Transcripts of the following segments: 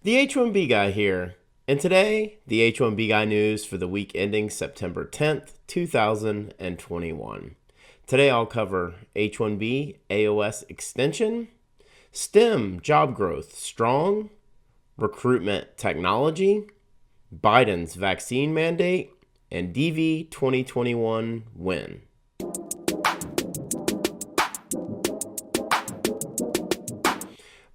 The H1B Guy here, and today, the H1B Guy news for the week ending September 10th, 2021. Today I'll cover H1B AOS Extension, STEM job growth strong, Recruitment Technology, Biden's vaccine mandate, and DV2021 Win.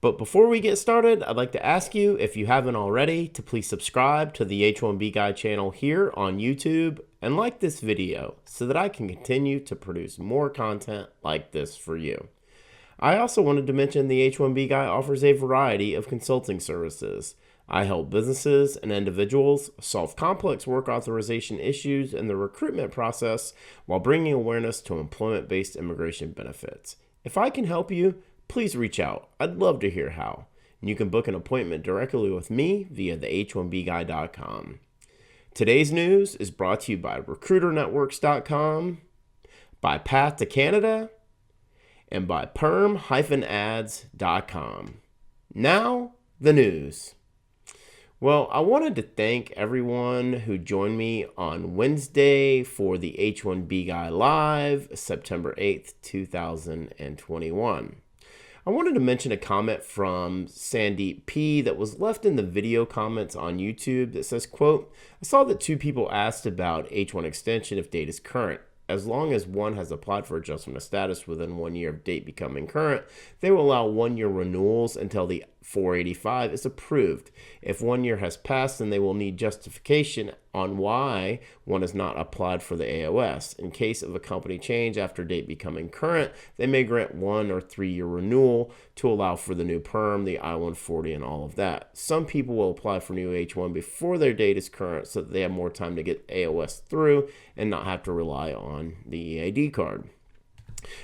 But before we get started, I'd like to ask you, if you haven't already, to please subscribe to the H1B Guy channel here on YouTube and like this video so that I can continue to produce more content like this for you. I also wanted to mention the H1B Guy offers a variety of consulting services. I help businesses and individuals solve complex work authorization issues in the recruitment process while bringing awareness to employment-based immigration benefits. If I can help you, please reach out. I'd love to hear how. And you can book an appointment directly with me via the h1bguy.com. Today's news is brought to you by RecruiterNetworks.com, by Path to Canada, and by PERM-Ads.com. Now, the news. Well, I wanted to thank everyone who joined me on Wednesday for the H1B Guy Live, September 8th, 2021. I wanted to mention a comment from Sandeep P that was left in the video comments on YouTube that says, quote, I saw that two people asked about H1 extension if date is current. As long as one has applied for adjustment of status within 1 year of date becoming current, they will allow 1 year renewals until the 485 is approved. If 1 year has passed, then they will need justification on why one has not applied for the AOS. In case of a company change after date becoming current, they may grant 1 or 3 year renewal to allow for the new PERM, the I-140, and all of that. Some people will apply for new H1 before their date is current so that they have more time to get AOS through and not have to rely on the EAD card.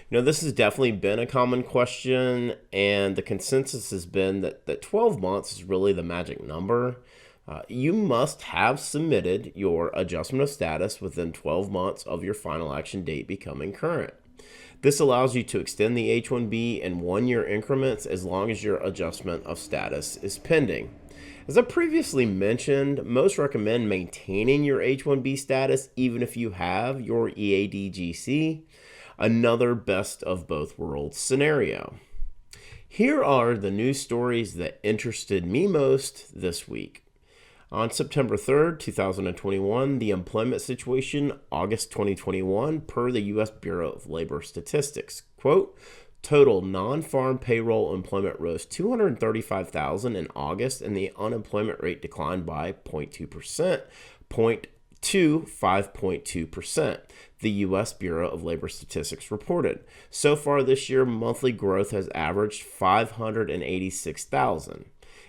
You know, this has definitely been a common question, and the consensus has been that 12 months is really the magic number. You must have submitted your adjustment of status within 12 months of your final action date becoming current. This allows you to extend the H1B in 1 year increments as long as your adjustment of status is pending. As I previously mentioned, most recommend maintaining your H1B status even if you have your EAD-GC. Another best of both worlds scenario. Here are the news stories that interested me most this week. On September 3rd, 2021, the employment situation, August 2021, per the U.S. Bureau of Labor Statistics. Quote, total non-farm payroll employment rose 235,000 in August, and the unemployment rate declined by 0.2%, to 5.2%, the U.S. Bureau of Labor Statistics reported. So far this year, monthly growth has averaged 586,000.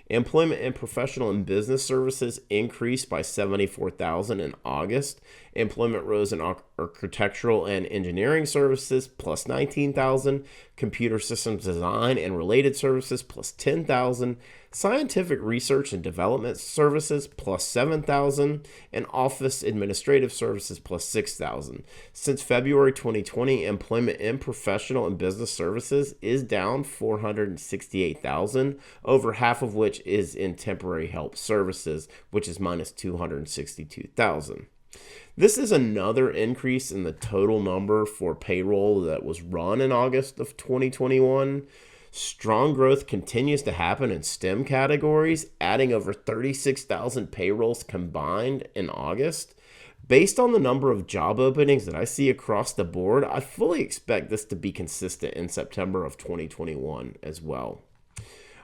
Employment in professional and business services increased by 74,000 in August. Employment rose in architectural and engineering services plus 19,000, computer systems design and related services plus 10,000, scientific research and development services plus 7,000, and office administrative services plus 6,000. Since February 2020, employment in professional and business services is down 468,000, over half of which is in temporary help services, which is minus 262,000. This is another increase in the total number for payroll that was run in August of 2021. Strong growth continues to happen in STEM categories, adding over 36,000 payrolls combined in August. Based on the number of job openings that I see across the board, I fully expect this to be consistent in September of 2021 as well.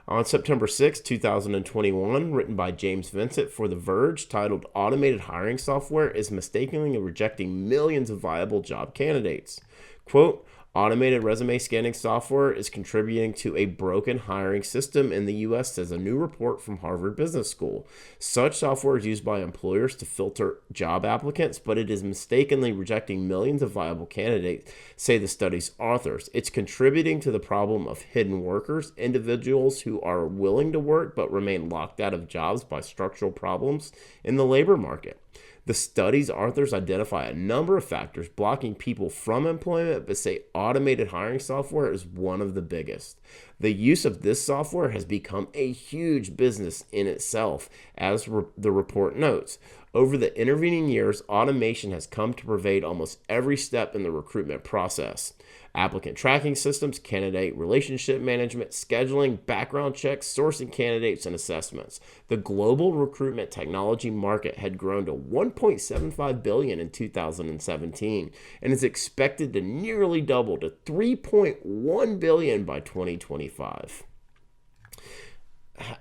On September 6, 2021, written by James Vincent for The Verge, titled Automated Hiring Software is Mistakenly Rejecting Millions of Viable Job Candidates. Quote, automated resume scanning software is contributing to a broken hiring system in the U.S., says a new report from Harvard Business School. Such software is used by employers to filter job applicants, but it is mistakenly rejecting millions of viable candidates, say the study's authors. It's contributing to the problem of hidden workers, individuals who are willing to work but remain locked out of jobs by structural problems in the labor market. The study's authors identify a number of factors blocking people from employment, but say automated hiring software is one of the biggest. The use of this software has become a huge business in itself, as the report notes. Over the intervening years, automation has come to pervade almost every step in the recruitment process. Applicant tracking systems, candidate relationship management, scheduling, background checks, sourcing candidates, and assessments. The global recruitment technology market had grown to $1.75 billion in 2017 and is expected to nearly double to $3.1 billion by 2025.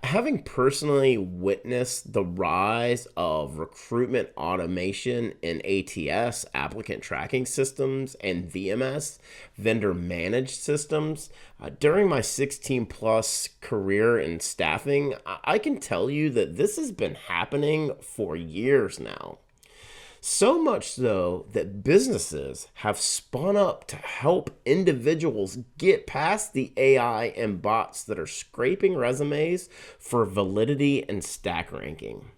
Having personally witnessed the rise of recruitment automation in ATS, applicant tracking systems, and VMS, vendor managed systems, during my 16 plus career in staffing, I can tell you that this has been happening for years now. So much so that businesses have spun up to help individuals get past the AI and bots that are scraping resumes for validity and stack ranking.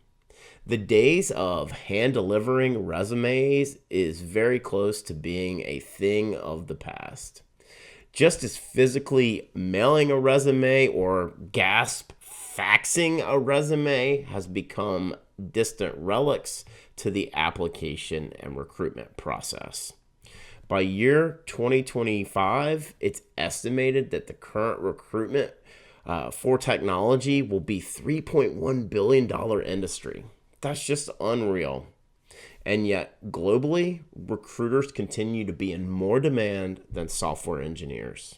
The days of hand delivering resumes is very close to being a thing of the past. Just as physically mailing a resume or faxing a resume has become distant relics to the application and recruitment process. By year 2025, it's estimated that the current recruitment for technology will be $3.1 billion industry. That's just unreal. And yet, globally, recruiters continue to be in more demand than software engineers.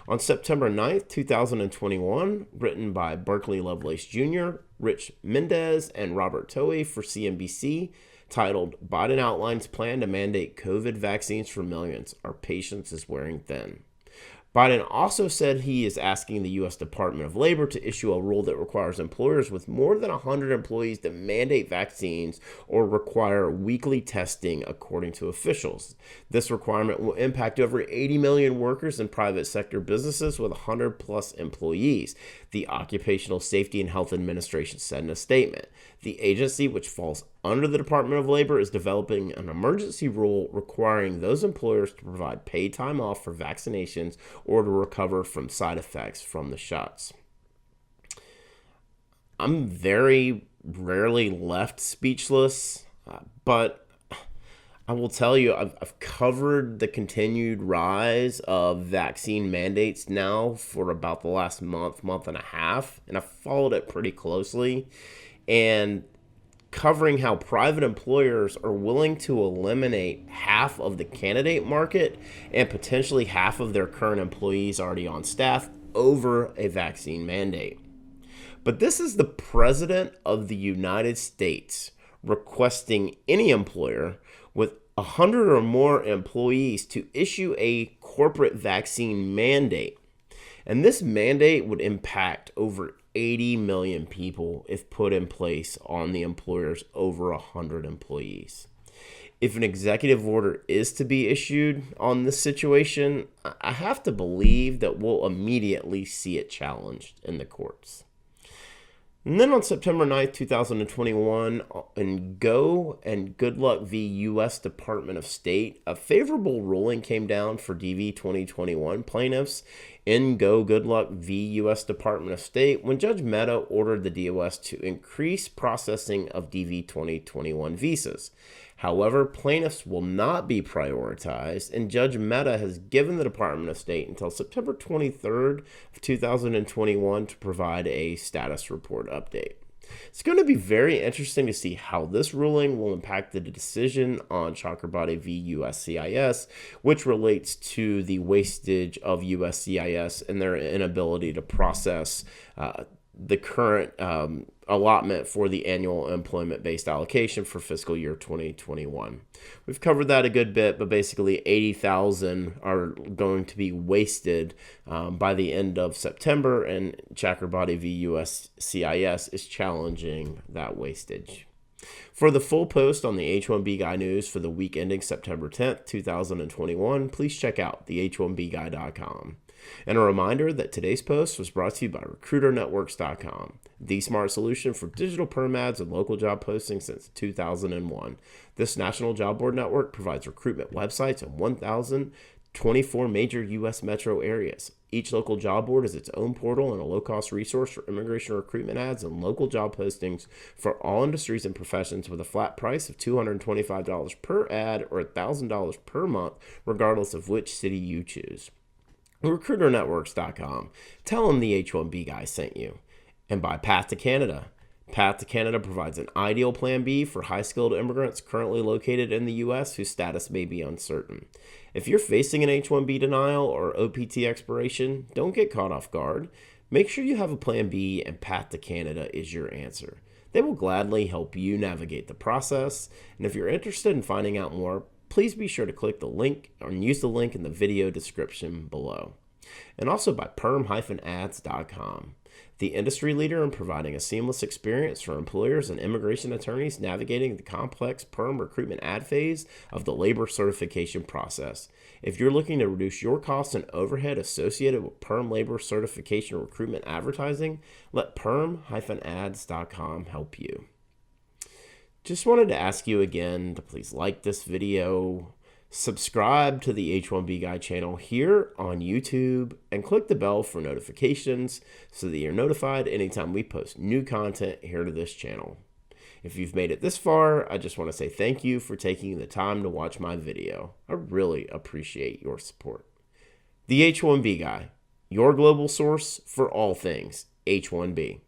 On September 9th, 2021, written by Berkeley Lovelace Jr., Rich Mendez, and Robert Toey for CNBC, titled Biden Outlines Plan to Mandate COVID Vaccines for Millions. Our Patience is Wearing Thin. Biden also said he is asking the U.S. Department of Labor to issue a rule that requires employers with more than 100 employees to mandate vaccines or require weekly testing, according to officials. This requirement will impact over 80 million workers in private sector businesses with 100 plus employees, the Occupational Safety and Health Administration said in a statement. The agency, which falls under the Department of Labor, is developing an emergency rule requiring those employers to provide paid time off for vaccinations or to recover from side effects from the shots. I'm very rarely left speechless, but I will tell you, I've covered the continued rise of vaccine mandates now for about the last month and a half, and I've followed it pretty closely. And covering how private employers are willing to eliminate half of the candidate market and potentially half of their current employees already on staff over a vaccine mandate. But this is the President of the United States requesting any employer with 100 or more employees to issue a corporate vaccine mandate. And this mandate would impact over 80 million people if put in place on the employers over 100 employees. If an executive order is to be issued on this situation, I have to believe that we'll immediately see it challenged in the courts. And then on September 9th, 2021, in Go and Good Luck v. U.S. Department of State, a favorable ruling came down for DV2021 plaintiffs in Go Good Luck v. U.S. Department of State when Judge Mehta ordered the DOS to increase processing of DV2021 visas. However, plaintiffs will not be prioritized, and Judge Mehta has given the Department of State until September 23rd of 2021 to provide a status report update. It's going to be very interesting to see how this ruling will impact the decision on Chakrabarti v. USCIS, which relates to the wastage of USCIS and their inability to process the current allotment for the annual employment-based allocation for fiscal year 2021. We've covered that a good bit, but basically 80,000 are going to be wasted by the end of September, and Chakrabarti v. USCIS is challenging that wastage. For the full post on the H1B Guy news for the week ending September 10th, 2021, please check out the H1BGuy.com. And a reminder that today's post was brought to you by RecruiterNetworks.com, the smart solution for digital PERM ads and local job postings since 2001. This national job board network provides recruitment websites in 1,000 24 major U.S. metro areas. Each local job board is its own portal and a low-cost resource for immigration recruitment ads and local job postings for all industries and professions with a flat price of $225 per ad or $1,000 per month, regardless of which city you choose. RecruiterNetworks.com. Tell them the H1B guy sent you. And by Path to Canada. Path to Canada provides an ideal plan B for high-skilled immigrants currently located in the U.S. whose status may be uncertain. If you're facing an H1B denial or OPT expiration, don't get caught off guard. Make sure you have a plan B, and Path to Canada is your answer. They will gladly help you navigate the process, and if you're interested in finding out more, please be sure to click the link or use the link in the video description below. And also by PERM-ads.com, the industry leader in providing a seamless experience for employers and immigration attorneys navigating the complex PERM recruitment ad phase of the labor certification process. If you're looking to reduce your costs and overhead associated with PERM labor certification recruitment advertising, let PERM-ads.com help you. Just wanted to ask you again to please like this video, subscribe to the H1B Guy channel here on YouTube, and click the bell for notifications so that you're notified anytime we post new content here to this channel. If you've made it this far, I just want to say thank you for taking the time to watch my video. I really appreciate your support. The H1B Guy, your global source for all things H1B.